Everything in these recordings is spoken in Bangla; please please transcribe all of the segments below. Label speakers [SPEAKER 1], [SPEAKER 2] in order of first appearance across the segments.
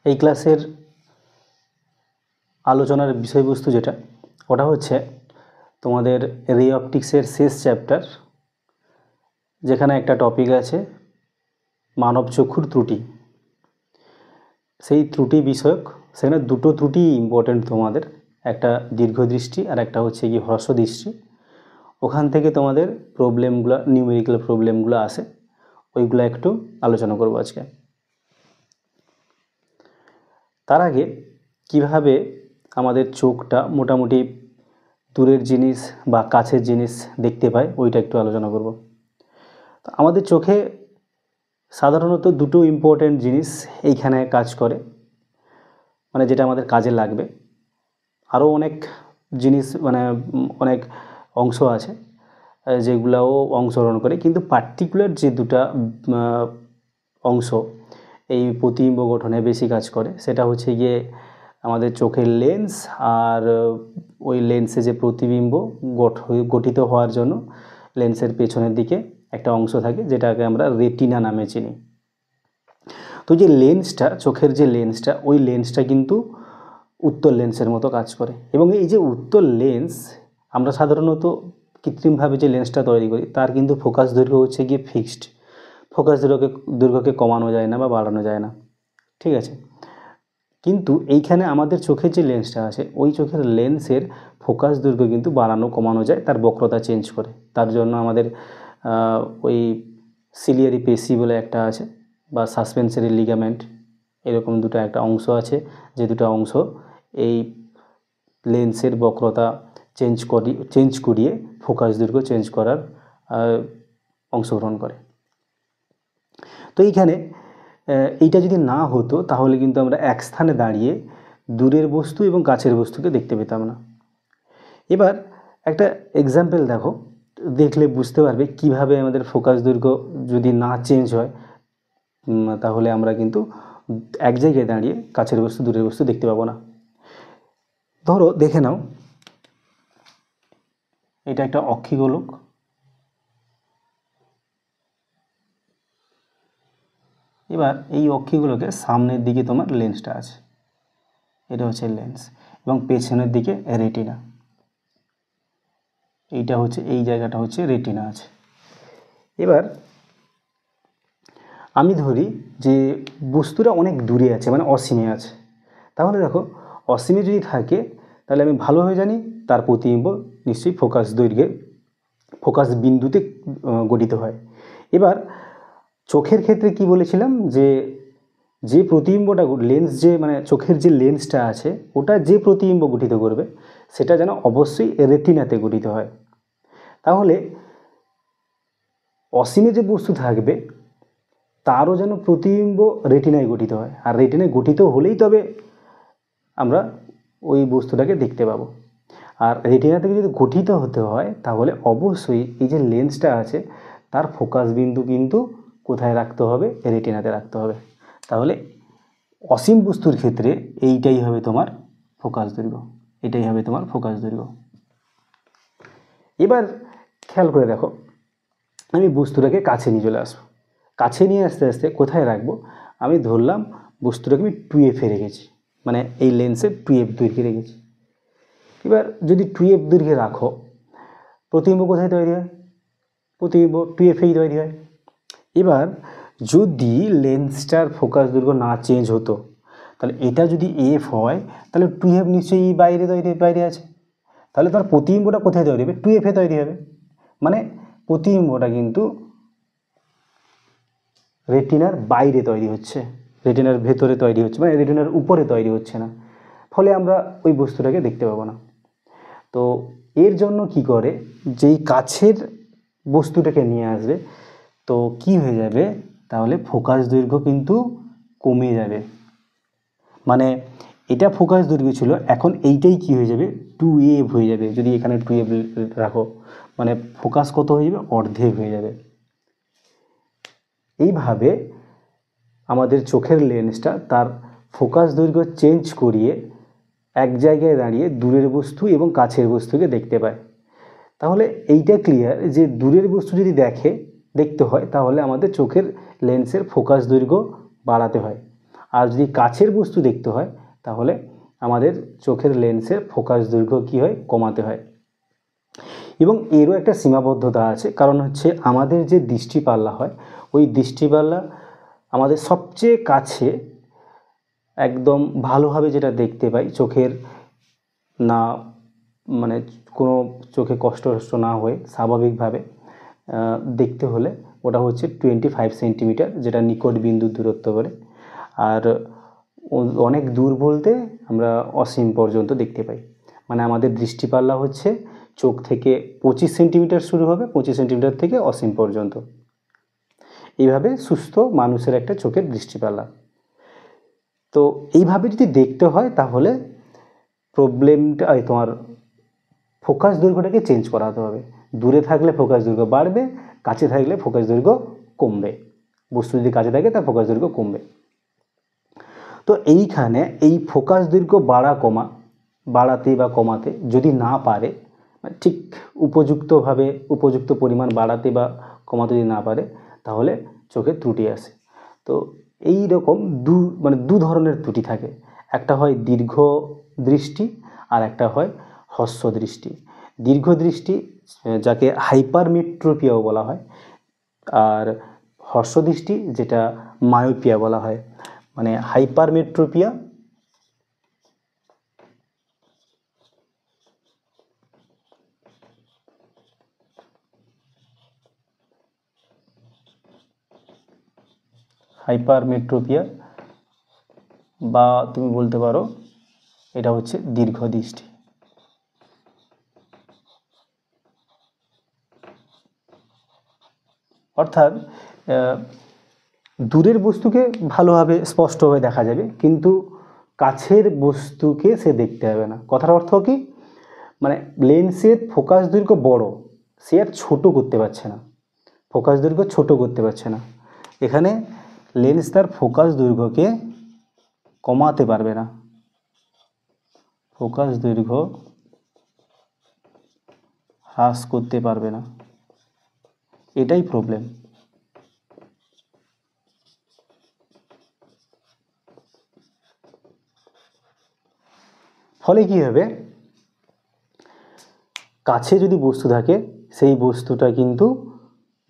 [SPEAKER 1] এই ক্লাসের আলোচনার বিষয়বস্তু যেটা ওটা হচ্ছে তোমাদের রে অপটিক্সের শেষ চ্যাপ্টার, যেখানে একটা টপিক আছে মানব চক্ষুর ত্রুটি। সেই ত্রুটি বিষয়ক সেখানে দুটো ত্রুটি ইম্পর্টেন্ট তোমাদের, একটা দীর্ঘদৃষ্টি আর একটা হচ্ছে কি হ্রস্বদৃষ্টি। ওখান থেকে তোমাদের প্রবলেমগুলো, নিউমেরিক্যাল প্রবলেমগুলো আসে, ওইগুলো একটু আলোচনা করব আজকে। তার আগে কিভাবে আমাদের চোখটা মোটামুটি দূরের জিনিস বা কাছের জিনিস দেখতে পায় ওইটা একটু আলোচনা করব। তো আমাদের চোখে সাধারণত দুটো ইম্পর্টেন্ট জিনিস এইখানে কাজ করে, মানে যেটা আমাদের কাজে লাগবে। আরও অনেক জিনিস মানে অনেক অংশ আছে যেগুলোও অংশগ্রহণ করে, কিন্তু পার্টিকুলার যে দুটা অংশ এই প্রতিবিম্ব গঠনে বেশি কাজ করে সেটা হচ্ছে গিয়ে আমাদের চোখের লেন্স, আর ওই লেন্সে যে প্রতিবিম্ব গঠিত হওয়ার জন্য লেন্সের পেছনের দিকে একটা অংশ থাকে যেটাকে আমরা রেটিনা নামে চিনি। তো যে লেন্সটা, চোখের যে লেন্সটা, ওই লেন্সটা কিন্তু উত্তল লেন্সের মতো কাজ করে। এবং এই যে উত্তল লেন্স আমরা সাধারণত কৃত্রিমভাবে যে লেন্সটা তৈরি করি তার কিন্তু ফোকাস দৈর্ঘ্য হচ্ছে গিয়ে ফিক্সড। ফোকাস দৈর্ঘ্যকে কমানো যায় না বা বাড়ানো যায় না, ঠিক আছে। কিন্তু এইখানে আমাদের চোখের যে লেন্সটা আছে ওই চোখের লেন্সের ফোকাস দৈর্ঘ্য কিন্তু বাড়ানো কমানো যায়, তার বক্রতা চেঞ্জ করে। তার জন্য আমাদের ওই সিলিয়ারি পেশি বলে একটা আছে বা সাসপেন্সারি লিগামেন্ট, এরকম দুটো একটা অংশ আছে, যে দুটো অংশ এই লেন্সের বক্রতা চেঞ্জ করিয়ে ফোকাস দৈর্ঘ্য চেঞ্জ করার অংশগ্রহণ করে। তো এইখানে এইটা যদি না হতো তাহলে কিন্তু আমরা এক স্থানে দাঁড়িয়ে দূরের বস্তু এবং কাছের বস্তুকে দেখতে পেতাম না। এবার একটা এক্সাম্পল দেখো, দেখলে বুঝতে পারবে কিভাবে আমাদের ফোকাস দৈর্ঘ্য যদি না চেঞ্জ হয় তাহলে আমরা কিন্তু এক জায়গায় দাঁড়িয়ে কাছের বস্তু দূরের বস্তু দেখতে পাবো না। ধরো দেখে নাও, এটা একটা অক্ষিগোলক। এবার এই অক্ষিগোলকের সামনের দিকে তোমার লেন্সটা আছে, এটা হচ্ছে লেন্স, এবং পেছনের দিকে রেটিনা। এইটা হচ্ছে, এই জায়গাটা হচ্ছে রেটিনা আছে। এবার আমি ধরি যে বস্তুটা অনেক দূরে আছে, মানে অসীমে আছে। তাহলে দেখো, অসীমে যদি থাকে তাহলে আমি ভালোভাবে জানি তার প্রতিবিম্ব নিশ্চয়ই ফোকাস বিন্দুতে গঠিত হয়। এবার চোখের ক্ষেত্রে কি বলেছিলাম, যে প্রতিবিম্বটা লেন্স, যে মানে চোখের যে লেন্সটা আছে ওটা যে প্রতিবিম্ব গঠিত করবে সেটা যেন অবশ্যই রেটিনাতে গঠিত হয়। তাহলে অসীমে যে বস্তু থাকবে তারও যেন প্রতিবিম্ব রেটিনায় গঠিত হয়, আর রেটিনায় গঠিত হলেই তবে আমরা ওই বস্তুটাকে দেখতে পাবো। আর রেটিনা থেকে যদি গঠিত হতে হয় তাহলে অবশ্যই এই যে লেন্সটা আছে তার ফোকাস বিন্দু কিন্তু কোথায় রাখতে হবে, রেটিনাতে রাখতে হবে। তাহলে অসীম বস্তুর ক্ষেত্রে এইটাই হবে তোমার ফোকাস দৈর্ঘ্য, এটাই হবে তোমার ফোকাস দৈর্ঘ্য। এবার খেয়াল করে দেখো, আমি বস্তুটাকে কাছে নিয়ে চলে আসবো। কাছে নিয়ে আস্তে আস্তে কোথায় রাখবো, আমি ধরলাম বস্তুটাকে আমি 2F রেখেছি, মানে এই লেন্সে 2F দৈর্ঘ্যে রেখেছি। এবার যদি 2F দৈর্ঘ্যে রাখো, প্রতিবিম্ব কোথায় তৈরি হয়, প্রতিবিম্ব 2F-এই তৈরি হয়। এবার যদি লেন্সটার ফোকাস দৈর্ঘ্য না চেঞ্জ হতো তাহলে এটা যদি F হয় তাহলে 2F নিশ্চয়ই বাইরে আছে, তাহলে তার প্রতিবিম্বটা কোথায় তৈরি হবে, 2F-এ তৈরি হবে। মানে প্রতিবিম্বটা কিন্তু রেটিনার বাইরে তৈরি হচ্ছে, রেটিনার ভেতরে তৈরি হচ্ছে, মানে রেটিনার উপরে তৈরি হচ্ছে না, ফলে আমরা ওই বস্তুটাকে দেখতে পাবো না। তো এর জন্য কি করে, যেই কাছের বস্তুটাকে নিয়ে আসবে তো কি হয়ে যাবে, তাহলে ফোকাস দৈর্ঘ্য কিন্তু কমে যাবে। মানে এটা ফোকাস দৈর্ঘ্য ছিল, এখন এইটাই কি হয়ে যাবে, 2F হয়ে যাবে। যদি এখানে 2F রাখো মানে ফোকাস কত হয়ে যাবে, অর্ধেক হয়ে যাবে। এইভাবে আমাদের চোখের লেন্সটা তার ফোকাস দৈর্ঘ্য চেঞ্জ করিয়ে এক জায়গায় দাঁড়িয়ে দূরের বস্তু এবং কাছের বস্তুকে দেখতে পায়। তাহলে এইটা ক্লিয়ার যে দূরের বস্তু যদি দেখতে হয় তাহলে আমাদের চোখের লেন্সের ফোকাস দৈর্ঘ্য বাড়াতে হয়, আর যদি কাছের বস্তু দেখতে হয় তাহলে আমাদের চোখের লেন্সের ফোকাস দৈর্ঘ্য কী হয়, কমাতে হয়। এবং এরও একটা সীমাবদ্ধতা আছে, কারণ হচ্ছে আমাদের যে দৃষ্টিপাল্লা হয় ওই দৃষ্টিপাল্লা আমাদের সবচেয়ে কাছে একদম ভালোভাবে যেটা দেখতে পাই চোখের না মানে কোনো চোখে কষ্ট না হয়ে স্বাভাবিকভাবে দেখতে হলে ওটা হচ্ছে 25 সেন্টিমিটার, যেটা নিকট বিন্দুর দূরত্ব বলে। আর অনেক দূর বলতে আমরা অসীম পর্যন্ত দেখতে পাই, মানে আমাদের দৃষ্টিপাল্লা হচ্ছে চোখ থেকে 25 সেন্টিমিটার শুরু হবে, 25 সেন্টিমিটার থেকে অসীম পর্যন্ত। এইভাবে সুস্থ মানুষের একটা চোখের দৃষ্টিপাল্লা। তো এইভাবে যদি দেখতে হয় তাহলে প্রবলেমটা তোমার ফোকাস দৈর্ঘ্যটাকে চেঞ্জ করাতে হবে। দূরে থাকলে ফোকাস দৈর্ঘ্য বাড়বে, কাছে থাকলে ফোকাস দৈর্ঘ্য কমবে। বস্তু যদি কাছে থাকে তার ফোকাস দৈর্ঘ্য কমবে। তো এইখানে এই ফোকাস দৈর্ঘ্য বাড়াতে বা কমাতে যদি না পারে, ঠিক উপযুক্তভাবে উপযুক্ত পরিমাণ বাড়াতে বা কমাতে যদি না পারে তাহলে চোখে ত্রুটি আসে। তো এই রকম দু ধরনের ত্রুটি থাকে, একটা হয় দীর্ঘ দৃষ্টি আর একটা হয় হ্রস্ব দৃষ্টি। দীর্ঘ দৃষ্টি যাকে হাইপারমেট্রোপিয়াও বলা হয়, আর হ্রস্ব দৃষ্টি যেটা মায়োপিয়া বলা হয়। মানে হাইপারমেট্রোপিয়া বা তুমি বলতে পারো এটা হচ্ছে দীর্ঘ দৃষ্টি। অর্থাৎ দূরের বস্তুকে ভালোভাবে স্পষ্টভাবে দেখা যাবে, কিন্তু কাছের বস্তুকে সে দেখতে হবে না। কথার অর্থ কি, মানে লেন্সের ফোকাস দৈর্ঘ্য বড়, সে আর ছোট করতে পারছে না, ফোকাস দৈর্ঘ্য ছোট করতে পারছে না। এখানে লেন্স তার ফোকাস দৈর্ঘ্যকে কমাতে পারবে না, ফোকাস দৈর্ঘ্য হ্রাস করতে পারবে না, এটাই প্রবলেম। ফলে কি হবে, কাছে যদি বস্তু থাকে সেই বস্তুটা কিন্তু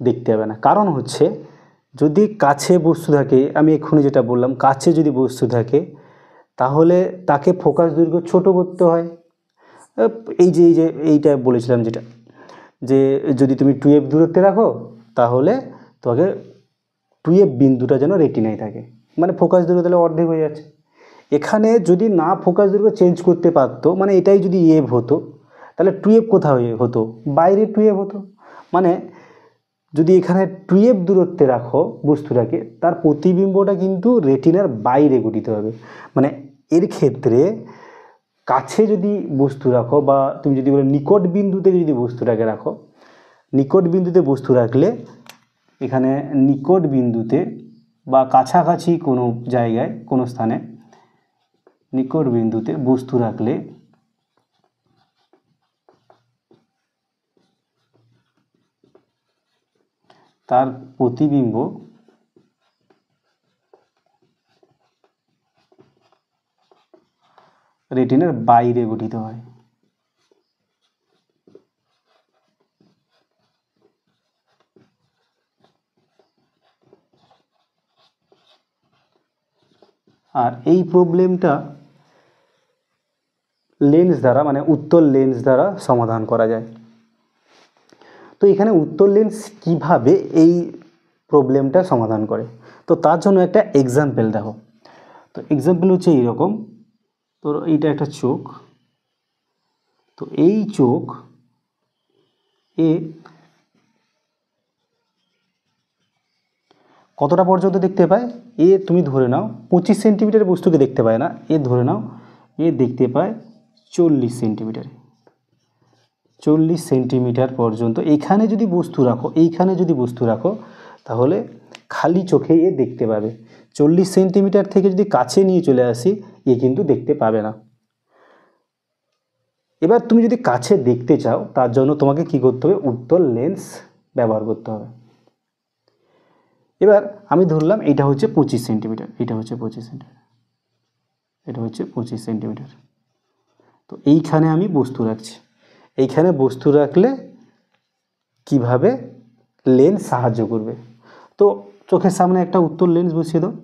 [SPEAKER 1] দেখতে হবে না। কারণ হচ্ছে যদি কাছে বস্তু থাকে, আমি এক্ষুনি যেটা বললাম, কাছে যদি বস্তু থাকে তাহলে তাকে ফোকাস দৈর্ঘ্য ছোট করতে হয়। এইটা বলেছিলাম যেটা, যে যদি তুমি 2f দূরত্বে রাখো তাহলে তোমাকে 2f বিন্দুটা যেন রেটিনায় থাকে, মানে ফোকাস দৈর্ঘ্য তাহলে অর্ধেক হয়ে যাচ্ছে। এখানে যদি না ফোকাস দৈর্ঘ্য চেঞ্জ করতে পারতো, মানে এটাই যদি এফ হতো তাহলে 2f কোথায় হতো, বাইরে 2f হতো। মানে যদি এখানে 2f দূরত্বে রাখো বস্তুটাকে, তার প্রতিবিম্বটা কিন্তু রেটিনার বাইরে গঠিত হবে। মানে এর ক্ষেত্রে কাছে যদি বস্তু রাখো বা তুমি যদি বলো নিকট বিন্দুতে যদি বস্তুটাকে রাখো, নিকট বিন্দুতে বস্তু রাখলে এখানে নিকট বিন্দুতে বা কাছাকাছি কোনো জায়গায় কোনো স্থানে নিকট বিন্দুতে বস্তু রাখলে তার প্রতিবিম্ব রেটিনার বাইরে গঠিত হয়। আর এই প্রবলেমটা লেন্স দ্বারা, মানে উত্তল লেন্স দ্বারা সমাধান করা যায়। তো এখানে উত্তল লেন্স কিভাবে এই প্রবলেমটা সমাধান করে, তো তার জন্য একটা এক্সাম্পল দেখো। তো এক্সাম্পল হচ্ছে এইরকম, তো এইটা একটা চোখ, তো এই চোখ এ কতটা পর্যন্ত দেখতে পায়, এ তুমি ধরে নাও 25 সেন্টিমিটার বস্তুকে দেখতে পায় না, এ ধরে নাও এ দেখতে পায় 40 সেন্টিমিটার, 40 সেন্টিমিটার পর্যন্ত। এইখানে যদি বস্তু রাখো তাহলে খালি চোখে এ দেখতে পাবে। 40 সেন্টিমিটার থেকে যদি কাছে নিয়ে চলে আসি, এ কিন্তু দেখতে পাবে না। এবার তুমি যদি কাছে দেখতে চাও তার জন্য তোমাকে কি করতে হবে, উত্তল লেন্স ব্যবহার করতে হবে। এবার আমি ধরলাম এটা হচ্ছে 25 সেন্টিমিটার, এটা হচ্ছে 25 সেন্টিমিটার, এটা হচ্ছে 25 সেন্টিমিটার। তো এইখানে আমি বস্তু রাখছি। এইখানে বস্তু রাখলে কিভাবে লেন্স সাহায্য করবে? তো চোখের সামনে একটা উত্তল লেন্স বসিয়ে দাও।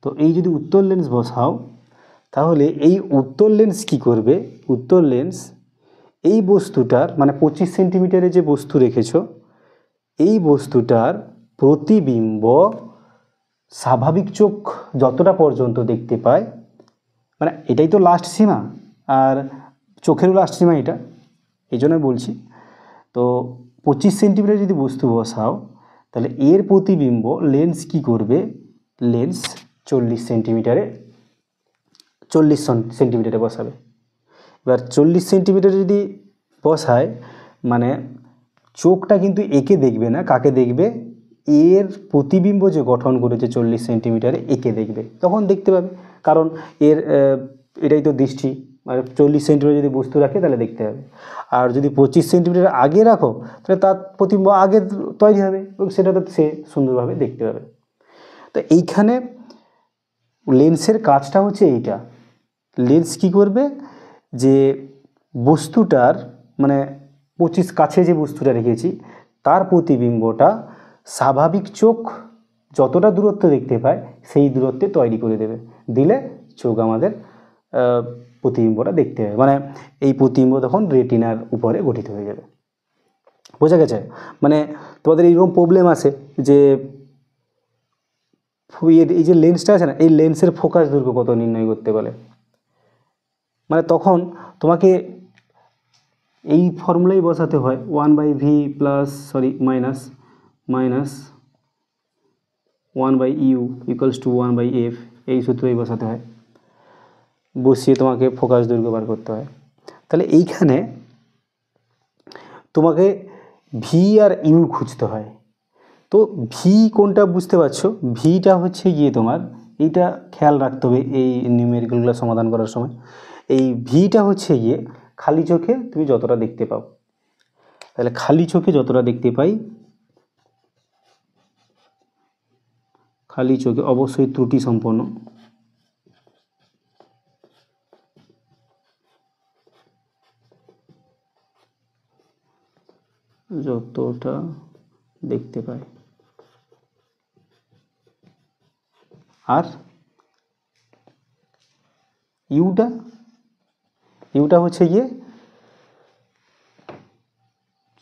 [SPEAKER 1] তো এই যদি উত্তল লেন্স বসাও, তাহলে এই উত্তল লেন্স কি করবে? উত্তল লেন্স এই বস্তুটার মানে 25 সেন্টিমিটারে যে বস্তু রেখেছো, এই বস্তুটার প্রতিবিম্ব স্বাভাবিক চোখ যতটা পর্যন্ত দেখতে পায়, মানে এটাই তো লাস্ট সীমা, আর চোখেরও লাস্ট সীমা এটা, এই জন্য বলছি। তো 25 সেন্টিমিটার যদি বস্তু বসাও, তাহলে এর প্রতিবিম্ব লেন্স কি করবে? লেন্স 40 সেন্টিমিটারে বসাবে। এবার 40 সেন্টিমিটারে যদি বসায়, মানে চোখটা কিন্তু একে দেখবে না, কাকে দেখবে? এর প্রতিবিম্ব যে গঠন করেছে 40 সেন্টিমিটারে, একে দেখবে, তখন দেখতে পাবে। কারণ এর এটাই তো দৃষ্টি, মানে 40 সেন্টিমিটার যদি বস্তু রাখে তাহলে দেখতে হবে। আর যদি 25 সেন্টিমিটার আগে রাখো, তাহলে তার প্রতিবিম্ব আগে তৈরি হবে এবং সেটা তো সে সুন্দরভাবে দেখতে পাবে। তো এইখানে লেন্সের কাজটা হচ্ছে এইটা। লেন্স কি করবে? যে বস্তুটার মানে 25 কাছে যে বস্তুটা রেখেছি, তার প্রতিবিম্বটা স্বাভাবিক চোখ যতটা দূরত্ব দেখতে পায় সেই দূরত্বে তৈরি করে দেবে, দিলে চোখ আমাদের প্রতিবিম্বটা দেখতে হবে, মানে এই প্রতিবিম্ব তখন রেটিনার উপরে গঠিত হয়ে যাবে। বোঝা গেছে? মানে তোমাদের এইরকম প্রবলেম আছে যে এই যে লেন্সটা আছে না, এই লেন্সের ফোকাস দৈর্ঘ্য কত নির্ণয় করতে বলে, মানে তখন তোমাকে এই ফর্মুলাই বসাতে হয়, 1/v plus minus 1/u equals to 1/f, এই সূত্রই বসাতে হয়, বসিয়ে তোমাকে ফোকাস দৈর্ঘ্য বার করতে হয়। তাহলে এইখানে তোমাকে ভি আর ইউ খুঁজতে হয়। তো ভি কোনটা বুঝতে পারছো? ভিটা হচ্ছে গিয়ে তোমার, এইটা খেয়াল রাখতে হবে এই নিউমেরিক্যালগুলো সমাধান করার সময়। এই ভিটা হচ্ছে গিয়ে খালি চোখে তুমি যতটা দেখতে পাও, তাহলে খালি চোখে যতটা দেখতে পাই, খালি চোখে অবশ্যই ত্রুটি সম্পন্ন, যতটা দেখতে পাই। আর ইউটা হচ্ছে গিয়ে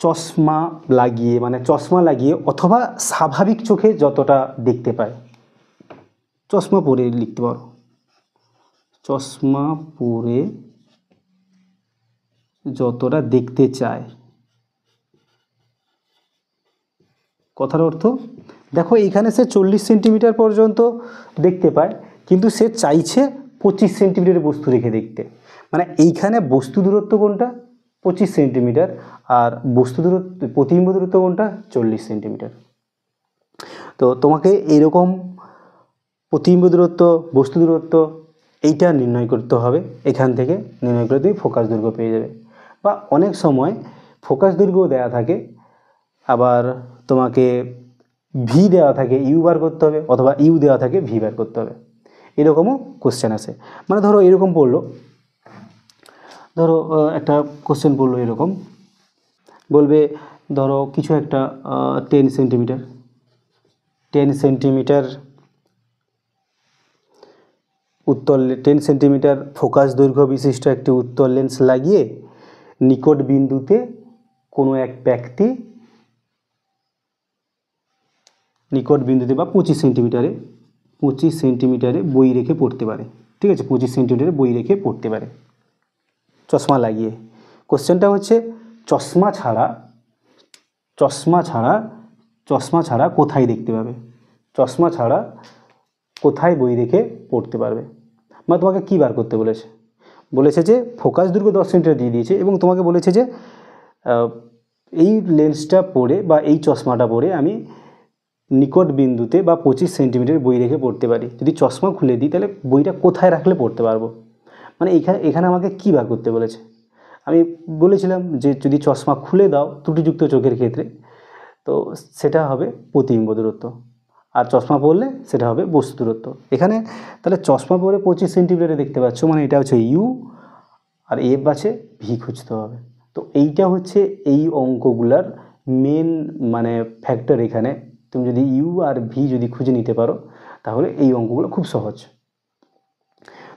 [SPEAKER 1] চশমা লাগিয়ে, মানে চশমা লাগিয়ে অথবা স্বাভাবিক চোখে যতটা দেখতে পায়, চশমা পরে লিখতে পারো, চশমা পরে যতটা দেখতে চায়। কথার অর্থ দেখো, এখানে সে 40 সেন্টিমিটার পর্যন্ত দেখতে পায়, কিন্তু সে চাইছে 25 সেন্টিমিটারের বস্তু রেখে দেখতে, মানে এইখানে বস্তু দূরত্ব কোনটা? 25 সেন্টিমিটার, আর বস্তু দূরত্ব প্রতিবিম্ব দূরত্ব কোনটা? 40 সেন্টিমিটার। তো তোমাকে এইরকম প্রতিবিম্ব দূরত্ব, বস্তু দূরত্ব এইটা নির্ণয় করতে হবে, এখান থেকে নির্ণয় করে তুমি ফোকাস দৈর্ঘ্য পেয়ে যাবে। বা অনেক সময় ফোকাস দৈর্ঘ্য দেওয়া থাকে, আবার তোমাকে ভি দেওয়া থাকে, ইউ বার করতে হবে, অথবা ইউ দেওয়া থাকে, ভি বার করতে হবে, এরকমও কোশ্চেন আছে। মানে ধরো এরকম পড়লো, ধরো একটা কোশ্চেন পড়লো এরকম, বলবে ধরো কিছু একটা 10 সেন্টিমিটার উত্তল 10 সেন্টিমিটার ফোকাস দৈর্ঘ্য বিশিষ্ট একটি উত্তল লেন্স লাগিয়ে নিকট বিন্দুতে কোনো এক ব্যক্তি নিকট বিন্দুতে বা 25 সেন্টিমিটারে বই রেখে পড়তে পারে। ঠিক আছে, 25 সেন্টিমিটারে বই রেখে পড়তে পারে চশমা লাগিয়ে। কোশ্চেনটা হচ্ছে চশমা ছাড়া কোথায় দেখতে পাবে? চশমা ছাড়া কোথায় বই রেখে পড়তে পারবে? মানে তোমাকে কী বার করতে বলেছে? বলেছে যে ফোকাস দৈর্ঘ্য 10 সেন্টিমিটার দিয়ে দিয়েছে এবং তোমাকে বলেছে যে এই লেন্সটা পরে বা এই চশমাটা পরে আমি নিকট বিন্দুতে বা 25 সেন্টিমিটার বই রেখে পড়তে পারি। যদি চশমা খুলে দিই তাহলে বইটা কোথায় রাখলে পড়তে পারবো? মানে এখানে আমাকে কী বার করতে বলেছে? আমি বলেছিলাম যে যদি চশমা খুলে দাও ত্রুটিযুক্ত চোখের ক্ষেত্রে, তো সেটা হবে প্রতিবিম্ব দূরত্ব। আর চশমা পরলে সেটা হবে বস্তু দূরত্ব। এখানে তাহলে চশমা পরে 25 সেন্টিমিটারে দেখতে পাচ্ছ, মানে এটা হচ্ছে ইউ আর এফ আছে, ভি খুঁজতে হবে। তো এইটা হচ্ছে এই অঙ্কগুলার মেন মানে ফ্যাক্টর। এখানে তুমি যদি ইউ আর ভি যদি খুঁজে নিতে পারো তাহলে এই অঙ্কগুলো খুব সহজ।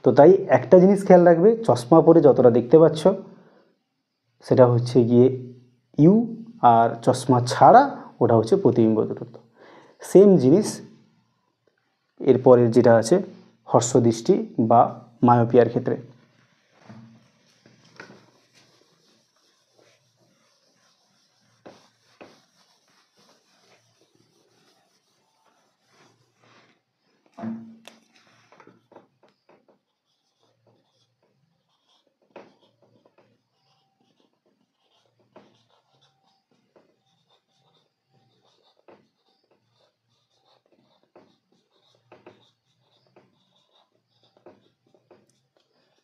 [SPEAKER 1] তো তাই একটা জিনিস খেয়াল রাখবে, চশমা পরে যতটা দেখতে পাচ্ছ সেটা হচ্ছে গিয়ে ইউ, আর চশমা ছাড়া ওটা হচ্ছে প্রতিবিম্ব দূরত্ব। সেম জিনিস এরপরের যেটা আছে হর্ষদৃষ্টি বা মায়োপিয়ার ক্ষেত্রে।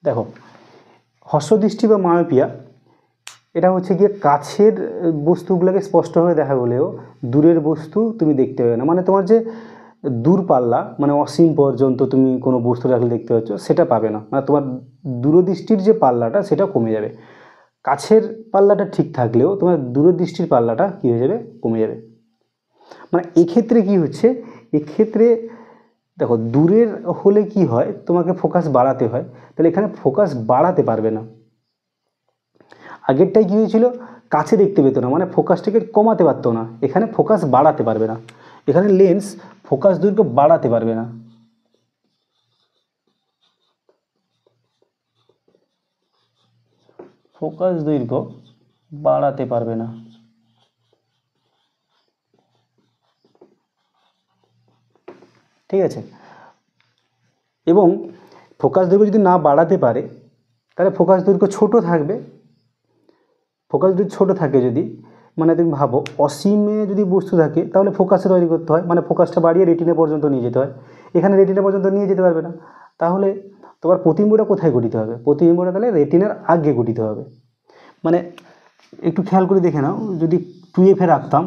[SPEAKER 1] দেখো, হর্ষদৃষ্টি বা মায়োপিয়া এটা হচ্ছে গিয়ে কাছের বস্তুগুলোকে স্পষ্টভাবে দেখা গেলেও দূরের বস্তু তুমি দেখতে পাবে না। মানে তোমার যে দূরপাল্লা মানে অসীম পর্যন্ত তুমি কোনো বস্তু রাখলে দেখতে পাচ্ছ সেটা পাবে না, মানে তোমার দূরদৃষ্টির যে পাল্লাটা সেটা কমে যাবে। কাছের পাল্লাটা ঠিক থাকলেও তোমার দূরদৃষ্টির পাল্লাটা কী হয়ে যাবে, কমে যাবে। মানে এক্ষেত্রে কি হচ্ছে, এক্ষেত্রে দেখো দূরের হলে কি হয়, তোমাকে ফোকাস বাড়াতে হয়, তাহলে এখানে ফোকাস বাড়াতে পারবে না। আগেরটাই কী হয়েছিল, কাছে দেখতে পেতো না মানে ফোকাসটাকে কমাতে পারতো না, এখানে ফোকাস বাড়াতে পারবে না। এখানে লেন্স ফোকাস দৈর্ঘ্য বাড়াতে পারবে না। ফোকাস দৈর্ঘ্য বাড়াতে পারবে না। ঠিক আছে, এবং ফোকাস দৈর্ঘ্য যদি না বাড়াতে পারে তাহলে ফোকাস দৈর্ঘ্য ছোট থাকবে। ফোকাস যদি ছোট থাকে, যদি মানে তুমি ভাবো অসীমে যদি বস্তু থাকে তাহলে ফোকাসে তৈরি করতে হয়, মানে ফোকাসটা বাড়িয়ে রেটিনা পর্যন্ত নিয়ে যেতে হয়। এখানে রেটিনা পর্যন্ত নিয়ে যেতে পারবে না, তাহলে তোমার প্রতিবিম্বটা কোথায় গঠিত হবে, প্রতিবিম্বটা তাহলে রেটিনার আগে গঠিত হবে। মানে একটু খেয়াল করে দেখে নাও, যদি 2F রাখতাম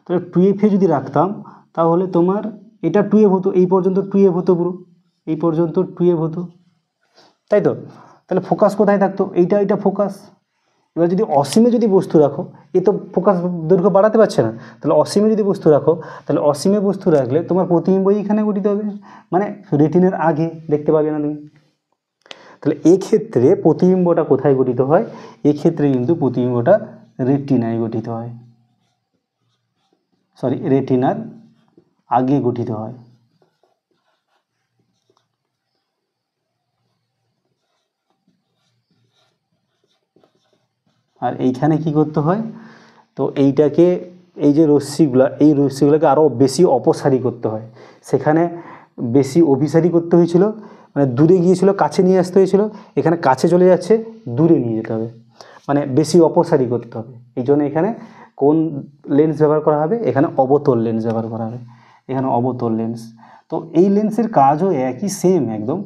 [SPEAKER 1] তাহলে 2F যদি রাখতাম তাহলে তোমার এটা 2F হতো, এই পর্যন্ত 2F হতো, পুরো এই পর্যন্ত 2F হতো, তাই তো? তাহলে ফোকাস কোথায় থাকতো, এইটা এটা ফোকাস। এবার যদি অসীমে যদি বস্তু রাখো, এ তো ফোকাস দৈর্ঘ্য বাড়াতে পারছে না, তাহলে অসীমে যদি বস্তু রাখো তাহলে অসীমে বস্তু রাখলে তোমার প্রতিবিম্বই এখানে গঠিত হবে, মানে রেটিনার আগে দেখতে পাবে না তুমি। তাহলে এক্ষেত্রে প্রতিবিম্বটা কোথায় গঠিত হয়, এক্ষেত্রে কিন্তু প্রতিবিম্বটা রেটিনায় গঠিত হয়, সরি রেটিনার আগে গঠিত হয়। আর এইখানে কি করতে হয়, তো এইটাকে এই যে রশ্মিগুলো, এই রশ্মিগুলোকে আরও বেশি অপসারী করতে হয়, সেখানে বেশি অভিসারী করতে হয়েছিল, মানে দূরে গিয়েছিল কাছে নিয়ে আসতে হয়েছিল, এখানে কাছে চলে যাচ্ছে দূরে নিয়ে যেতে হবে, মানে বেশি অপসারী করতে হবে। এই জন্য এখানে কোন লেন্স ব্যবহার করা হবে, এখানে অবতল লেন্স ব্যবহার করা হবে, এখানে অবতল লেন্স। তো এই লেন্সের কাজও একই, সেম একদম,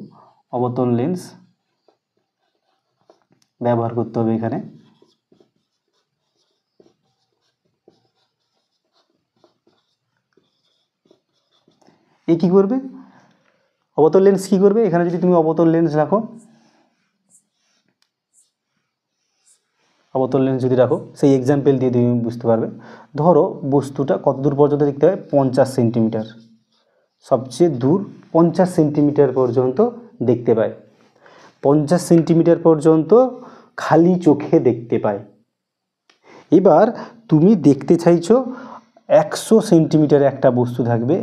[SPEAKER 1] অবতল লেন্স ব্যবহার করতে হবে এখানে। এই কী করবে, অবতল লেন্স কী করবে, এখানে যদি তুমি অবতল লেন্স রাখো, অবতল লেন্স যদি রাখো, সেই এক্সাম্পল দিয়ে তুমি বুঝতে পারবে। ধরো বস্তুটা কত দূর পর্যন্ত দেখতে হয়, 50 সেন্টিমিটার, সবচেয়ে দূর 50 সেন্টিমিটার পর্যন্ত দেখতে পায়, 50 সেন্টিমিটার পর্যন্ত খালি চোখে দেখতে পায়। এবার তুমি দেখতে চাইছো 100 সেন্টিমিটারে একটা বস্তু থাকবে,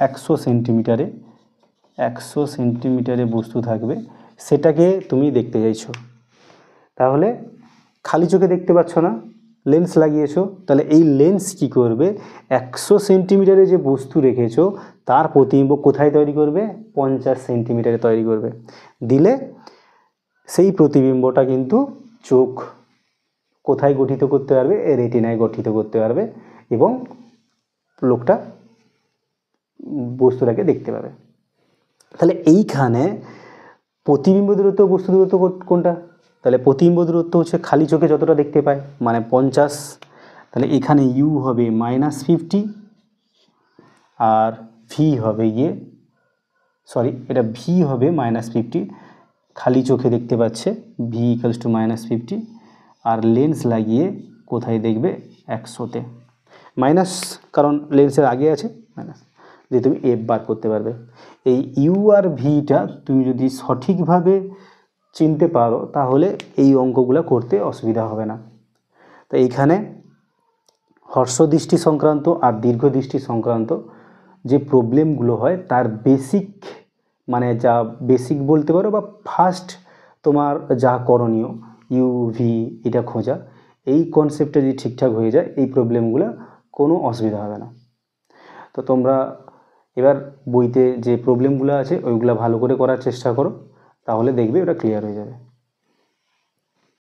[SPEAKER 1] 100 সেন্টিমিটারে, 100 সেন্টিমিটারে বস্তু থাকবে, সেটাকে তুমি দেখতে চাইছো। তাহলে খালি চোখে দেখতে পাচ্ছ না, লেন্স লাগিয়েছো, তাহলে এই লেন্স কি করবে, 100 সেন্টিমিটারে যে বস্তু রেখেছো তার প্রতিবিম্ব কোথায় তৈরি করবে, 50 সেন্টিমিটারে তৈরি করবে। দিলে সেই প্রতিবিম্বটা কিন্তু চোখ কোথায় গঠিত করতে পারবে, রেটিনায় গঠিত করতে পারবে, এবং লোকটা বস্তুটাকে দেখতে পাবে। তাহলে এইখানে প্রতিবিম্ব দূরত্ব বস্তু দূরত্ব কোনটা, তাহলে প্রতিবিম্ব দূরত্ব হচ্ছে খালি চোখে যতটা দেখতে পায় মানে 50, তাহলে এখানে ইউ হবে -50 আর ভি হবে গিয়ে এটা ভি হবে -50, খালি চোখে দেখতে পাচ্ছে ভি ইকুয়ালস টু -50, আর লেন্স লাগিয়ে কোথায় দেখবে 100-তে মাইনাস, কারণ লেন্সের আগে আছে মাইনাস, দিয়ে তুমি এফ বার করতে পারবে। এই ইউ আর ভিটা তুমি যদি সঠিকভাবে চিনতে পারো তাহলে এই অঙ্কগুলো করতে অসুবিধা হবে না। তো এইখানে হর্ষদৃষ্টি সংক্রান্ত আর দীর্ঘদৃষ্টি সংক্রান্ত যে প্রবলেমগুলো হয় তার বেসিক, মানে যা বেসিক বলতে পারো বা ফার্স্ট তোমার যা করণীয় ইউভি এটা খোঁজা, এই কনসেপ্টটা যদি ঠিকঠাক হয়ে যায় এই প্রবলেমগুলো কোনো অসুবিধা হবে না। তো তোমরা এবার বইতে যে প্রবলেমগুলো আছে ওইগুলো ভালো করে করার চেষ্টা করো, তাহলে দেখবে ওটা ক্লিয়ার হয়ে যাবে।